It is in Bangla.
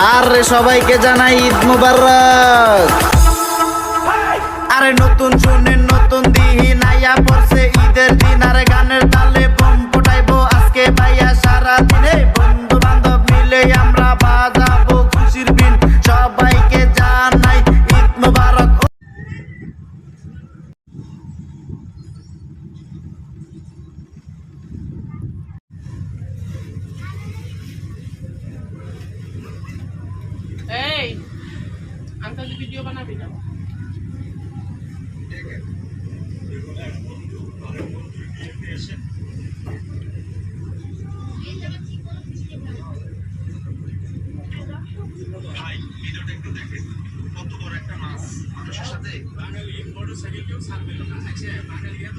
আর সবাইকে জানাই ঈদ মুবারক। আরে নতুন শুনেন নতুন দিন আইয়া পড়ছে ঈদের দিন, আরে গানের তালে বোম ফোটাইবো আজকে ভাইয়া সারা দিনে, বন্ধু বান্ধব মিলে আমরা বাজাবো খুশির বিন, সবাইকে জানাই ঈদ মুবারক। এই আঙ্কেল ভিডিও বানাবি না? ভাই ভিডিওটা একটু দেখেন, কত বড় একটা মাছ মানুষের সাথে বাঙালি মোটরসাইকেল কেউ ছাড়বে না। আচ্ছা বাঙালি এত